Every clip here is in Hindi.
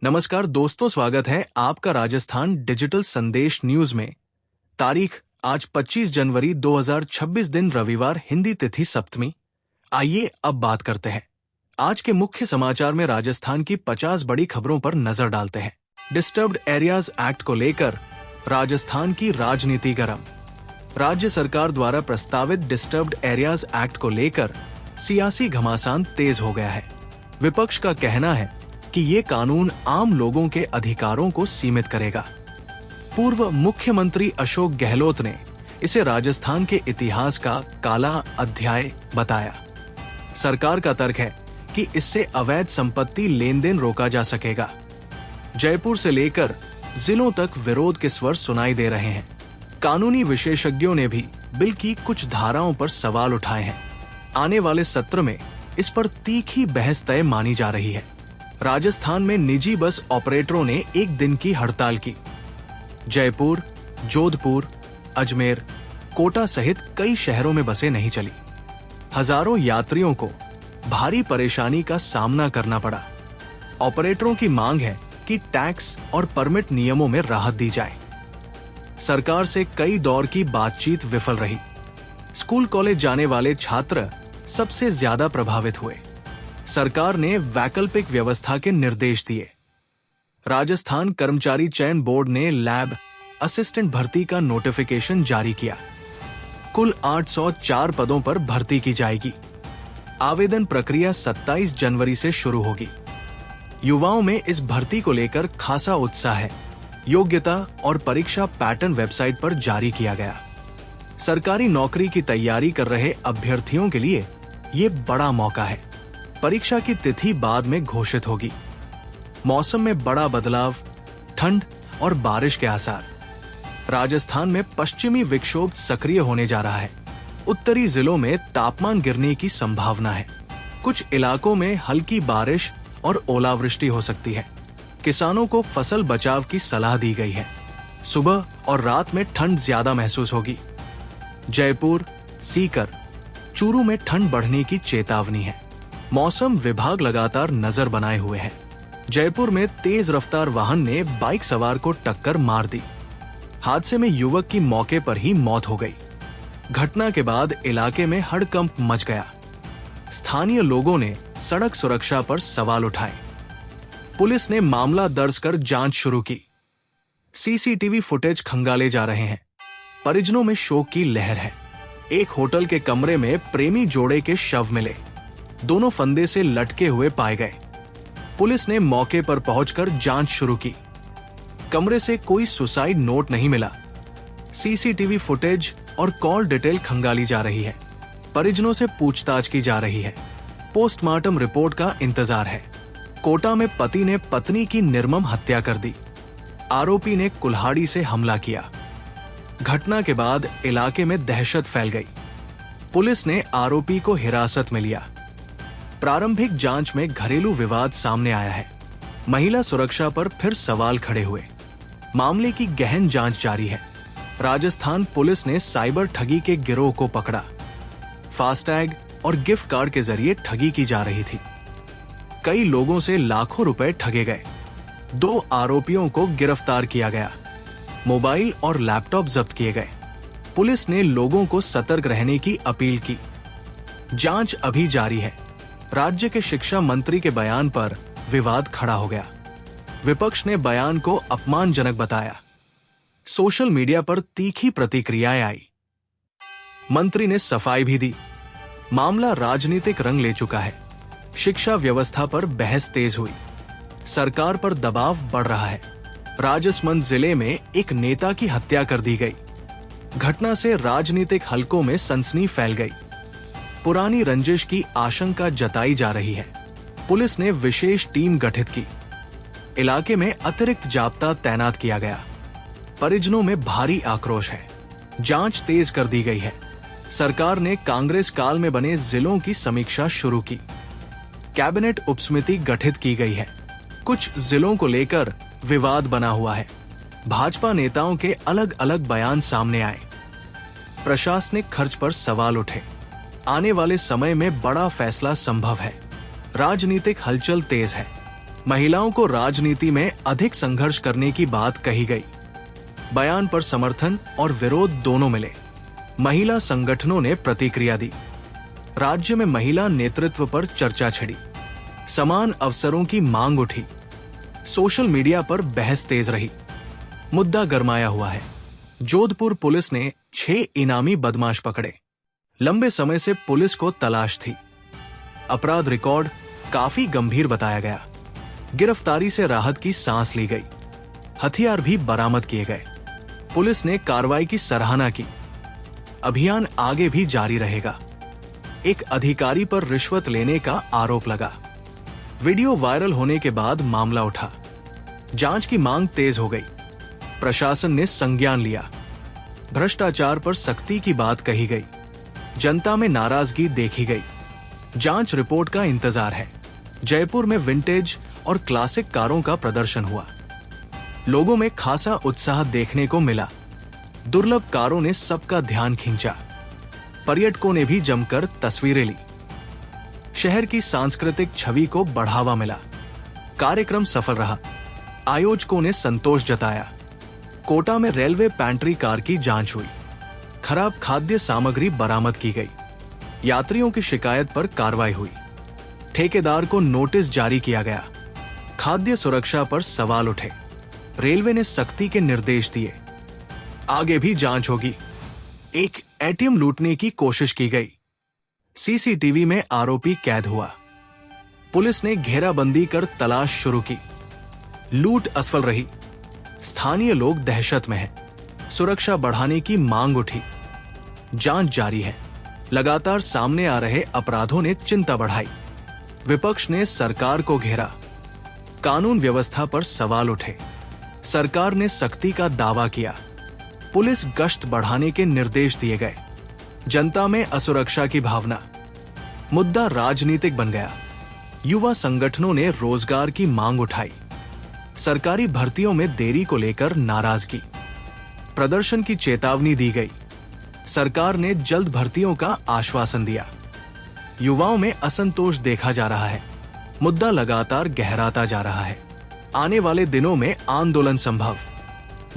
नमस्कार दोस्तों, स्वागत है आपका राजस्थान डिजिटल संदेश न्यूज में। तारीख आज 25 जनवरी 2026 दिन रविवार, हिंदी तिथि सप्तमी। आइए अब बात करते हैं आज के मुख्य समाचार में राजस्थान की 50 बड़ी खबरों पर नजर डालते हैं। डिस्टर्ब्ड एरियाज एक्ट को लेकर राजस्थान की राजनीति गर्म। राज्य सरकार द्वारा प्रस्तावित डिस्टर्ब्ड एरियाज एक्ट को लेकर सियासी घमासान तेज हो गया है। विपक्ष का कहना है कि ये कानून आम लोगों के अधिकारों को सीमित करेगा। पूर्व मुख्यमंत्री अशोक गहलोत ने इसे राजस्थान के इतिहास का काला अध्याय बताया। सरकार का तर्क है कि इससे अवैध संपत्ति लेन देन रोका जा सकेगा। जयपुर से लेकर जिलों तक विरोध के स्वर सुनाई दे रहे हैं। कानूनी विशेषज्ञों ने भी बिल की कुछ धाराओं पर सवाल उठाए हैं। आने वाले सत्र में इस पर तीखी बहस तय मानी जा रही है। राजस्थान में निजी बस ऑपरेटरों ने एक दिन की हड़ताल की। जयपुर, जोधपुर, अजमेर, कोटा सहित कई शहरों में बसें नहीं चली। हजारों यात्रियों को भारी परेशानी का सामना करना पड़ा। ऑपरेटरों की मांग है कि टैक्स और परमिट नियमों में राहत दी जाए। सरकार से कई दौर की बातचीत विफल रही। स्कूल कॉलेज जाने वाले छात्र सबसे ज्यादा प्रभावित हुए। सरकार ने वैकल्पिक व्यवस्था के निर्देश दिए। राजस्थान कर्मचारी चयन बोर्ड ने लैब असिस्टेंट भर्ती का नोटिफिकेशन जारी किया। कुल 804 पदों पर भर्ती की जाएगी। आवेदन प्रक्रिया 27 जनवरी से शुरू होगी। युवाओं में इस भर्ती को लेकर खासा उत्साह है। योग्यता और परीक्षा पैटर्न वेबसाइट पर जारी किया गया। सरकारी नौकरी की तैयारी कर रहे अभ्यर्थियों के लिए ये बड़ा मौका है। परीक्षा की तिथि बाद में घोषित होगी। मौसम में बड़ा बदलाव, ठंड और बारिश के आसार। राजस्थान में पश्चिमी विक्षोभ सक्रिय होने जा रहा है। उत्तरी जिलों में तापमान गिरने की संभावना है। कुछ इलाकों में हल्की बारिश और ओलावृष्टि हो सकती है। किसानों को फसल बचाव की सलाह दी गई है। सुबह और रात में ठंड ज्यादा महसूस होगी। जयपुर, सीकर, चूरू में ठंड बढ़ने की चेतावनी है। मौसम विभाग लगातार नजर बनाए हुए है। जयपुर में तेज रफ्तार वाहन ने बाइक सवार को टक्कर मार दी। हादसे में युवक की मौके पर ही मौत हो गई। घटना के बाद इलाके में हड़कंप मच गया। स्थानीय लोगों ने सड़क सुरक्षा पर सवाल उठाए। पुलिस ने मामला दर्ज कर जांच शुरू की। सीसीटीवी फुटेज खंगाले जा रहे हैं। परिजनों में शोक की लहर है। एक होटल के कमरे में प्रेमी जोड़े के शव मिले। दोनों फंदे से लटके हुए पाए गए। पुलिस ने मौके पर पहुंचकर जांच शुरू की। कमरे से कोई सुसाइड नोट नहीं मिला। सीसीटीवी फुटेज और कॉल डिटेल खंगाली जा रही है। परिजनों से पूछताछ की जा रही है। पोस्टमार्टम रिपोर्ट का इंतजार है। कोटा में पति ने पत्नी की निर्मम हत्या कर दी। आरोपी ने कुल्हाड़ी से हमला किया। घटना के बाद इलाके में दहशत फैल गई। पुलिस ने आरोपी को हिरासत में लिया। प्रारंभिक जांच में घरेलू विवाद सामने आया है। महिला सुरक्षा पर फिर सवाल खड़े हुए। मामले की गहन जांच जारी है। राजस्थान पुलिस ने साइबर ठगी के गिरोह को पकड़ा। फास्टैग और गिफ्ट कार्ड के जरिए ठगी की जा रही थी। कई लोगों से लाखों रुपए ठगे गए। 2 आरोपियों को गिरफ्तार किया गया। मोबाइल और लैपटॉप जब्त किए गए। पुलिस ने लोगों को सतर्क रहने की अपील की। जांच अभी जारी है। राज्य के शिक्षा मंत्री के बयान पर विवाद खड़ा हो गया। विपक्ष ने बयान को अपमानजनक बताया। सोशल मीडिया पर तीखी प्रतिक्रियाएं आई। मंत्री ने सफाई भी दी। मामला राजनीतिक रंग ले चुका है। शिक्षा व्यवस्था पर बहस तेज हुई। सरकार पर दबाव बढ़ रहा है। राजसमंद जिले में एक नेता की हत्या कर दी गई। घटना से राजनीतिक हलकों में सनसनी फैल गई। पुरानी रंजिश की आशंका जताई जा रही है। पुलिस ने विशेष टीम गठित की। इलाके में अतिरिक्त जाब्ता तैनात किया गया। परिजनों में भारी आक्रोश है। जांच तेज कर दी गई है। सरकार ने कांग्रेस काल में बने जिलों की समीक्षा शुरू की। कैबिनेट उपसमिति गठित की गई है। कुछ जिलों को लेकर विवाद बना हुआ है। भाजपा नेताओं के अलग अलग बयान सामने आए। प्रशासनिक खर्च पर सवाल उठे। आने वाले समय में बड़ा फैसला संभव है। राजनीतिक हलचल तेज है। महिलाओं को राजनीति में अधिक संघर्ष करने की बात कही गई। बयान पर समर्थन और विरोध दोनों मिले। महिला संगठनों ने प्रतिक्रिया दी। राज्य में महिला नेतृत्व पर चर्चा छिड़ी। समान अवसरों की मांग उठी। सोशल मीडिया पर बहस तेज रही। मुद्दा गरमाया हुआ है। जोधपुर पुलिस ने 6 इनामी बदमाश पकड़े। लंबे समय से पुलिस को तलाश थी। अपराध रिकॉर्ड काफी गंभीर बताया गया। गिरफ्तारी से राहत की सांस ली गई। हथियार भी बरामद किए गए। पुलिस ने कार्रवाई की सराहना की। अभियान आगे भी जारी रहेगा। एक अधिकारी पर रिश्वत लेने का आरोप लगा। वीडियो वायरल होने के बाद मामला उठा। जांच की मांग तेज हो गई। प्रशासन ने संज्ञान लिया। भ्रष्टाचार पर सख्ती की बात कही गई। जनता में नाराजगी देखी गई। जांच रिपोर्ट का इंतजार है। जयपुर में विंटेज और क्लासिक कारों का प्रदर्शन हुआ। लोगों में खासा उत्साह देखने को मिला। दुर्लभ कारों ने सबका ध्यान खींचा। पर्यटकों ने भी जमकर तस्वीरें ली। शहर की सांस्कृतिक छवि को बढ़ावा मिला। कार्यक्रम सफल रहा। आयोजकों ने संतोष जताया। कोटा में रेलवे पैंट्री कार की जांच हुई। खराब खाद्य सामग्री बरामद की गई। यात्रियों की शिकायत पर कार्रवाई हुई। ठेकेदार को नोटिस जारी किया गया। खाद्य सुरक्षा पर सवाल उठे। रेलवे ने सख्ती के निर्देश दिए। आगे भी जांच होगी। एक एटीएम लूटने की कोशिश की गई। सीसीटीवी में आरोपी कैद हुआ। पुलिस ने घेराबंदी कर तलाश शुरू की। लूट असफल रही। स्थानीय लोग दहशत में हैं। सुरक्षा बढ़ाने की मांग उठी। जांच जारी है। लगातार सामने आ रहे अपराधों ने चिंता बढ़ाई। विपक्ष ने सरकार को घेरा। कानून व्यवस्था पर सवाल उठे। सरकार ने सख्ती का दावा किया। पुलिस गश्त बढ़ाने के निर्देश दिए गए। जनता में असुरक्षा की भावना। मुद्दा राजनीतिक बन गया। युवा संगठनों ने रोजगार की मांग उठाई। सरकारी भर्तियों में देरी को लेकर नाराजगी। प्रदर्शन की चेतावनी दी गई। सरकार ने जल्द भर्तियों का आश्वासन दिया। युवाओं में असंतोष देखा जा रहा है। मुद्दा लगातार गहराता जा रहा है। आने वाले दिनों में आंदोलन संभव।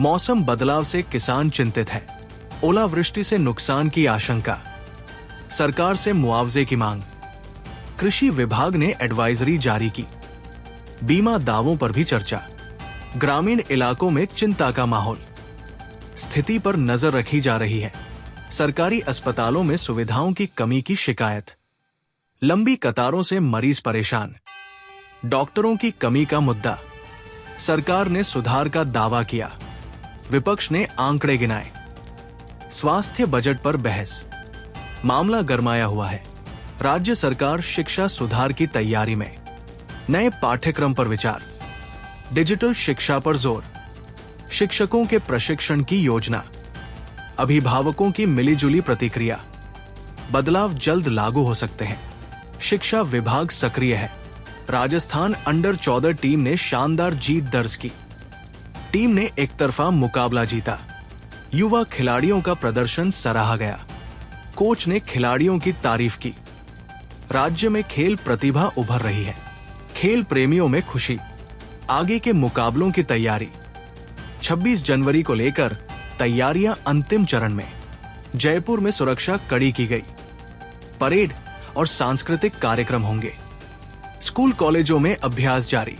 मौसम बदलाव से किसान चिंतित है। ओलावृष्टि से नुकसान की आशंका। सरकार से मुआवजे की मांग। कृषि विभाग ने एडवाइजरी जारी की। बीमा दावों पर भी चर्चा। ग्रामीण इलाकों में चिंता का माहौल। स्थिति पर नजर रखी जा रही है। सरकारी अस्पतालों में सुविधाओं की कमी की शिकायत। लंबी कतारों से मरीज परेशान। डॉक्टरों की कमी का मुद्दा। सरकार ने सुधार का दावा किया। विपक्ष ने आंकड़े गिनाए। स्वास्थ्य बजट पर बहस। मामला गरमाया हुआ है। राज्य सरकार शिक्षा सुधार की तैयारी में। नए पाठ्यक्रम पर विचार। डिजिटल शिक्षा पर जोर। शिक्षकों के प्रशिक्षण की योजना। अभिभावकों की मिलीजुली प्रतिक्रिया। बदलाव जल्द लागू हो सकते हैं। शिक्षा विभाग सक्रिय है। राजस्थान अंडर 14 टीम ने शानदार जीत दर्ज की। टीम ने एकतरफा मुकाबला जीता। युवा खिलाड़ियों का प्रदर्शन सराहा गया। कोच ने खिलाड़ियों की तारीफ की। राज्य में खेल प्रतिभा उभर रही है। खेल प्रेमियों में खुशी। आगे के मुकाबलों की तैयारी। 26 जनवरी को लेकर तैयारियां अंतिम चरण में। जयपुर में सुरक्षा कड़ी की गई। परेड और सांस्कृतिक कार्यक्रम होंगे। स्कूल कॉलेजों में अभ्यास जारी।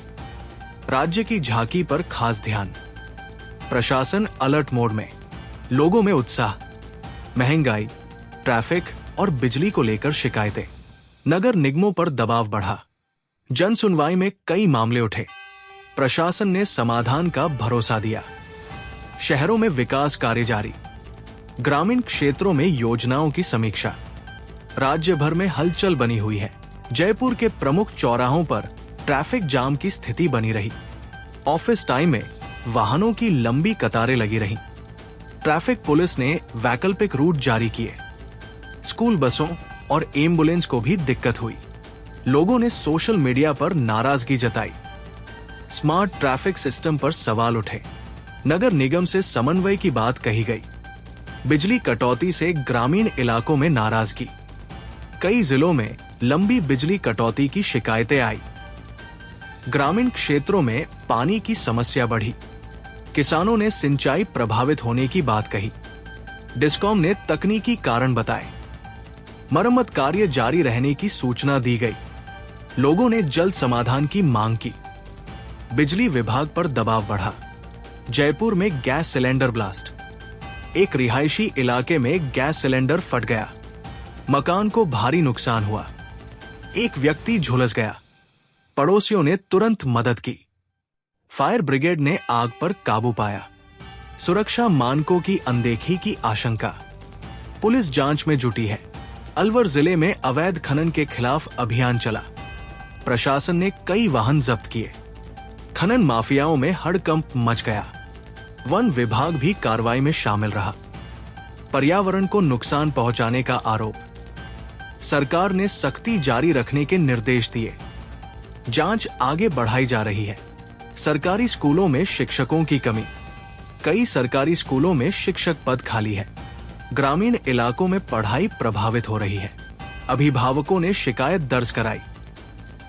राज्य की झांकी पर खास ध्यान। प्रशासन अलर्ट मोड में। लोगों में उत्साह। महंगाई, ट्रैफिक और बिजली को लेकर शिकायतें। नगर निगमों पर दबाव बढ़ा। जन सुनवाई में कई मामले उठे। प्रशासन ने समाधान का भरोसा दिया। शहरों में विकास कार्य जारी। ग्रामीण क्षेत्रों में योजनाओं की समीक्षा। राज्य भर में हलचल बनी हुई है। जयपुर के प्रमुख चौराहों पर ट्रैफिक जाम की स्थिति बनी रही। ऑफिस टाइम में वाहनों की लंबी कतारें लगी रहीं। ट्रैफिक पुलिस ने वैकल्पिक रूट जारी किए। स्कूल बसों और एम्बुलेंस को भी दिक्कत हुई। लोगों ने सोशल मीडिया पर नाराजगी जताई। स्मार्ट ट्रैफिक सिस्टम पर सवाल उठे। नगर निगम से समन्वय की बात कही गई। बिजली कटौती से ग्रामीण इलाकों में नाराजगी। कई जिलों में लंबी बिजली कटौती की शिकायतें आई। ग्रामीण क्षेत्रों में पानी की समस्या बढ़ी। किसानों ने सिंचाई प्रभावित होने की बात कही। डिस्कॉम ने तकनीकी कारण बताए। मरम्मत कार्य जारी रहने की सूचना दी गई। लोगों ने जल्द समाधान की मांग की। बिजली विभाग पर दबाव बढ़ा। जयपुर में गैस सिलेंडर ब्लास्ट। एक रिहायशी इलाके में गैस सिलेंडर फट गया। मकान को भारी नुकसान हुआ। एक व्यक्ति झुलस गया। पड़ोसियों ने तुरंत मदद की। फायर ब्रिगेड ने आग पर काबू पाया। सुरक्षा मानकों की अनदेखी की आशंका। पुलिस जांच में जुटी है। अलवर जिले में अवैध खनन के खिलाफ अभियान चला। प्रशासन ने कई वाहन जब्त किए। खनन माफियाओं में हड़कंप मच गया। वन विभाग भी कार्रवाई में शामिल रहा। पर्यावरण को नुकसान पहुंचाने का आरोप। सरकार ने सख्ती जारी रखने के निर्देश दिए। जांच आगे बढ़ाई जा रही है। सरकारी स्कूलों में शिक्षकों की कमी। कई सरकारी स्कूलों में शिक्षक पद खाली है। ग्रामीण इलाकों में पढ़ाई प्रभावित हो रही है। अभिभावकों ने शिकायत दर्ज कराई।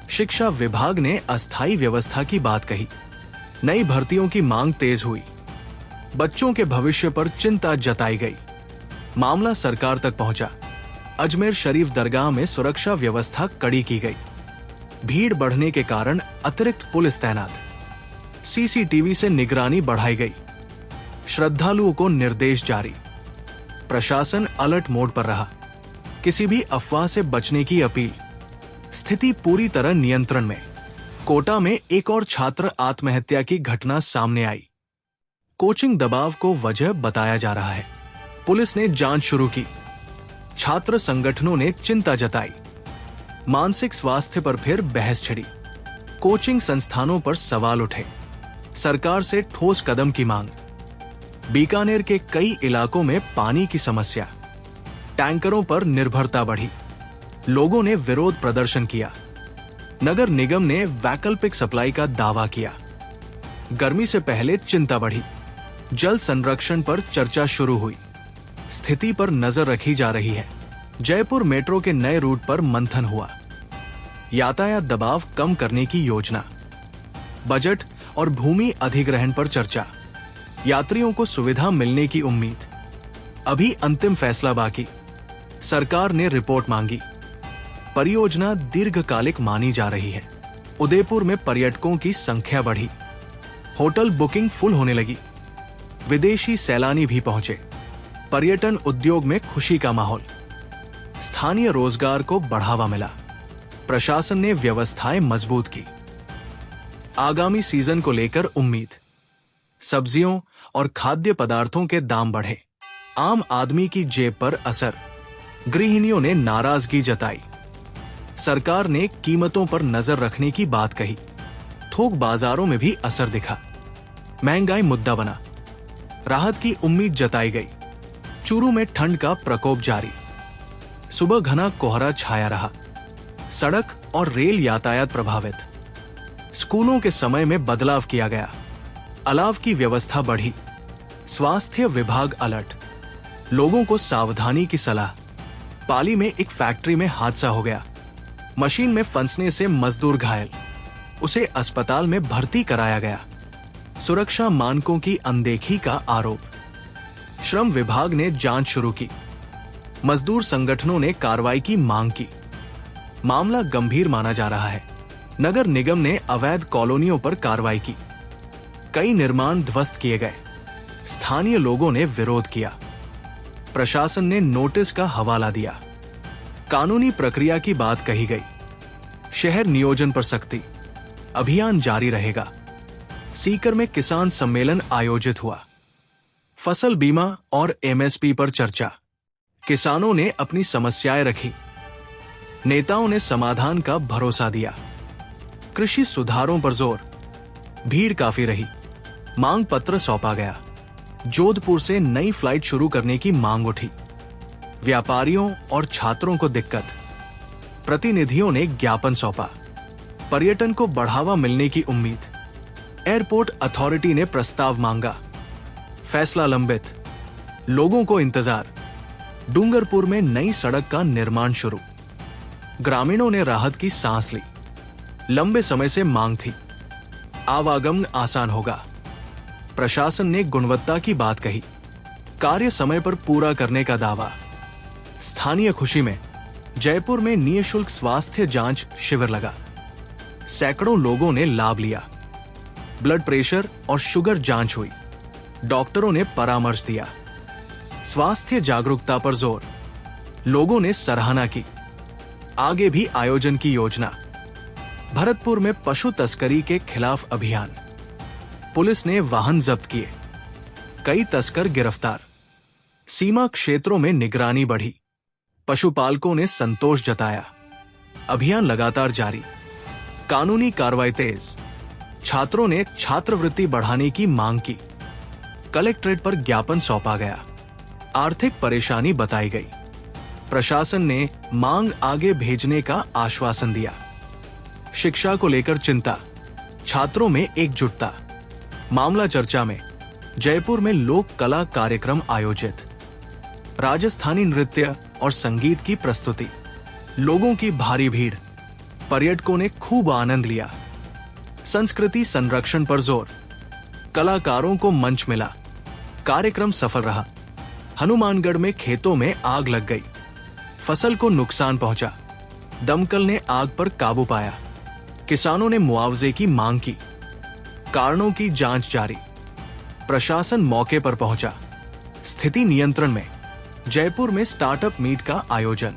शिक्षा विभाग ने अस्थायी व्यवस्था की बात कही। नई भर्तियों की मांग तेज हुई। बच्चों के भविष्य पर चिंता जताई गई। मामला सरकार तक पहुंचा। अजमेर शरीफ दरगाह में सुरक्षा व्यवस्था कड़ी की गई। भीड़ बढ़ने के कारण अतिरिक्त पुलिस तैनात। सीसीटीवी से निगरानी बढ़ाई गई। श्रद्धालुओं को निर्देश जारी। प्रशासन अलर्ट मोड पर रहा। किसी भी अफवाह से बचने की अपील। स्थिति पूरी तरह नियंत्रण में। कोटा में एक और छात्र आत्महत्या की घटना सामने आई। कोचिंग दबाव को वजह बताया जा रहा है। पुलिस ने जांच शुरू की। छात्र संगठनों ने चिंता जताई। मानसिक स्वास्थ्य पर फिर बहस छिड़ी। कोचिंग संस्थानों पर सवाल उठे। सरकार से ठोस कदम की मांग। बीकानेर के कई इलाकों में पानी की समस्या। टैंकरों पर निर्भरता बढ़ी। लोगों ने विरोध प्रदर्शन किया। नगर निगम ने वैकल्पिक सप्लाई का दावा किया। गर्मी से पहले चिंता बढ़ी। जल संरक्षण पर चर्चा शुरू हुई। स्थिति पर नजर रखी जा रही है। जयपुर मेट्रो के नए रूट पर मंथन हुआ। यातायात दबाव कम करने की योजना। बजट और भूमि अधिग्रहण पर चर्चा। यात्रियों को सुविधा मिलने की उम्मीद। अभी अंतिम फैसला बाकी। सरकार ने रिपोर्ट मांगी। परियोजना दीर्घकालिक मानी जा रही है। उदयपुर में पर्यटकों की संख्या बढ़ी। होटल बुकिंग फुल होने लगी। विदेशी सैलानी भी पहुंचे। पर्यटन उद्योग में खुशी का माहौल। स्थानीय रोजगार को बढ़ावा मिला। प्रशासन ने व्यवस्थाएं मजबूत की। आगामी सीजन को लेकर उम्मीद। सब्जियों और खाद्य पदार्थों के दाम बढ़े। आम आदमी की जेब पर असर। गृहिणियों ने नाराजगी जताई। सरकार ने कीमतों पर नजर रखने की बात कही। थोक बाजारों में भी असर दिखा। महंगाई मुद्दा बना। राहत की उम्मीद जताई गई। चूरू में ठंड का प्रकोप जारी। सुबह घना कोहरा छाया रहा। सड़क और रेल यातायात प्रभावित। स्कूलों के समय में बदलाव किया गया। अलाव की व्यवस्था बढ़ी। स्वास्थ्य विभाग अलर्ट। लोगों को सावधानी की सलाह। पाली में एक फैक्ट्री में हादसा हो गया। मशीन में फंसने से मजदूर घायल। उसे अस्पताल में भर्ती कराया गया। सुरक्षा मानकों की अनदेखी का आरोप। श्रम विभाग ने जांच शुरू की। मजदूर संगठनों ने कार्रवाई की मांग की। मामला गंभीर माना जा रहा है। नगर निगम ने अवैध कॉलोनियों पर कार्रवाई की। कई निर्माण ध्वस्त किए गए। स्थानीय लोगों ने विरोध किया। प्रशासन ने नोटिस का हवाला दिया। कानूनी प्रक्रिया की बात कही गई। शहर नियोजन पर सख्ती। अभियान जारी रहेगा। सीकर में किसान सम्मेलन आयोजित हुआ। फसल बीमा और एमएसपी पर चर्चा। किसानों ने अपनी समस्याएं रखी। नेताओं ने समाधान का भरोसा दिया। कृषि सुधारों पर जोर। भीड़ काफी रही। मांग पत्र सौंपा गया। जोधपुर से नई फ्लाइट शुरू करने की मांग उठी। व्यापारियों और छात्रों को दिक्कत। प्रतिनिधियों ने ज्ञापन सौंपा। पर्यटन को बढ़ावा मिलने की उम्मीद। एयरपोर्ट अथॉरिटी ने प्रस्ताव मांगा। फैसला लंबित। लोगों को इंतजार। डूंगरपुर में नई सड़क का निर्माण शुरू। ग्रामीणों ने राहत की सांस ली। लंबे समय से मांग थी। आवागमन आसान होगा। प्रशासन ने गुणवत्ता की बात कही, कार्य समय पर पूरा करने का दावा। स्थानीय खुशी में जयपुर में निःशुल्क स्वास्थ्य जांच शिविर लगा। सैकड़ों लोगों ने लाभ लिया। ब्लड प्रेशर और शुगर जांच हुई। डॉक्टरों ने परामर्श दिया। स्वास्थ्य जागरूकता पर जोर, लोगों ने सराहना की। आगे भी आयोजन की योजना। भरतपुर में पशु तस्करी के खिलाफ अभियान। पुलिस ने वाहन जब्त किए। कई तस्कर गिरफ्तार। सीमा क्षेत्रों में निगरानी बढ़ी। पशुपालकों ने संतोष जताया। अभियान लगातार जारी। कानूनी कार्रवाई तेज। छात्रों ने छात्रवृत्ति बढ़ाने की मांग की। कलेक्ट्रेट पर ज्ञापन सौंपा गया। आर्थिक परेशानी बताई गई। प्रशासन ने मांग आगे भेजने का आश्वासन दिया। शिक्षा को लेकर चिंता, छात्रों में एकजुटता। मामला चर्चा में। जयपुर में लोक कला कार्यक्रम आयोजित। राजस्थानी नृत्य और संगीत की प्रस्तुति। लोगों की भारी भीड़। पर्यटकों ने खूब आनंद लिया। संस्कृति संरक्षण पर जोर। कलाकारों को मंच मिला। कार्यक्रम सफल रहा। हनुमानगढ़ में खेतों में आग लग गई। फसल को नुकसान पहुंचा। दमकल ने आग पर काबू पाया। किसानों ने मुआवजे की मांग की। कारणों की जांच जारी। प्रशासन मौके पर पहुंचा। स्थिति नियंत्रण में। जयपुर में स्टार्टअप मीट का आयोजन।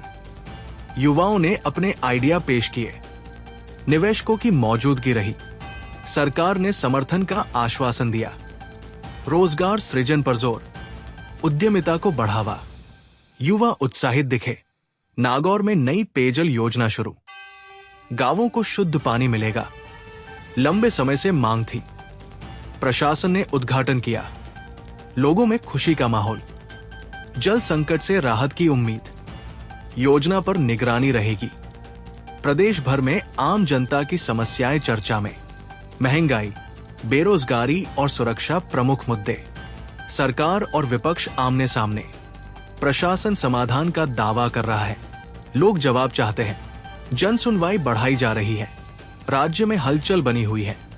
युवाओं ने अपने आइडिया पेश किए। निवेशकों की मौजूदगी रही। सरकार ने समर्थन का आश्वासन दिया। रोजगार सृजन पर जोर। उद्यमिता को बढ़ावा। युवा उत्साहित दिखे। नागौर में नई पेयजल योजना शुरू। गांवों को शुद्ध पानी मिलेगा। लंबे समय से मांग थी। प्रशासन ने उद्घाटन किया। लोगों में खुशी का माहौल। जल संकट से राहत की उम्मीद। योजना पर निगरानी रहेगी। प्रदेश भर में आम जनता की समस्याएं चर्चा में। महंगाई, बेरोजगारी और सुरक्षा प्रमुख मुद्दे। सरकार और विपक्ष आमने सामने। प्रशासन समाधान का दावा कर रहा है। लोग जवाब चाहते हैं। जन सुनवाई बढ़ाई जा रही है। राज्य में हलचल बनी हुई है।